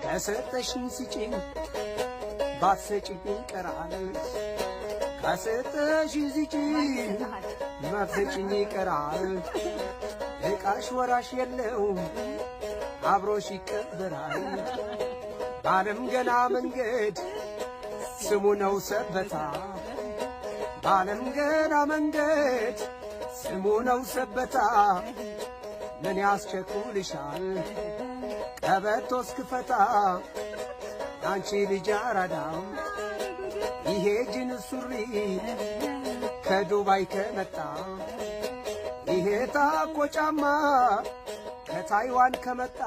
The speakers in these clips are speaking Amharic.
ከሰጠሽኝ ስጪኝ ባትሰጪኝ ይቀራል ከሰጠሽኝ ስጪኝ ባትሰጪኝ ይቀራል ዕቃሽ ወራሽ የለው አብሮሽ ይቀበራል ባለም ገና መንገድ ስሙ ነው ሰበታ ባለም ገና መንገድ ስሙ ነው ሰበታ ምን ያስቸኩልሻል ቀበቶ እስክፈታ አንቺ ልጅ አራዳ ይሄ ጂንስ ሱሪ ከዱባይ ከመጣ ይሄ ታኮ ጫማ ከታይዋን ከመጣ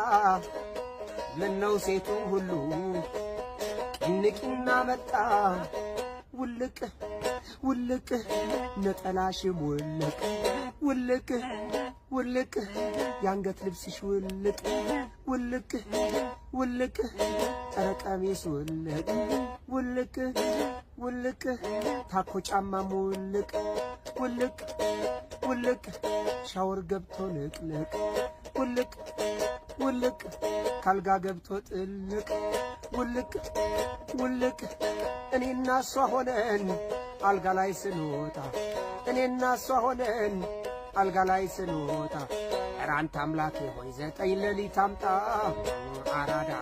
ምነው ሴቱ ሁሉ ንቅና መጣ ውልቅ ውልቅ ነጠላሽ ውልቅ ውልቅ ውልቅ ያንገት ልብስሽ ውልቅ ውልቅ ውልቅ ጠረቀሚስ ውልቅ ውልቅ ውልቅ ታኮ ጫማም ውልቅ ውልቅ ውልቅ ሻወር ገብቶ ልቅልቅ ውልቅ ውልቅ ካልጋ ገብቶ ጥልቅ ውልቅ ውልቅ እኔና እሷ ሆነን አልጋ ላይ ስንወጣ እኔና እሷ ሆነን አልጋ ላይ ስንወጣ ኧረ አንተ አምላኬ ሆይ 9 ሌሊት አምጣ አራዳ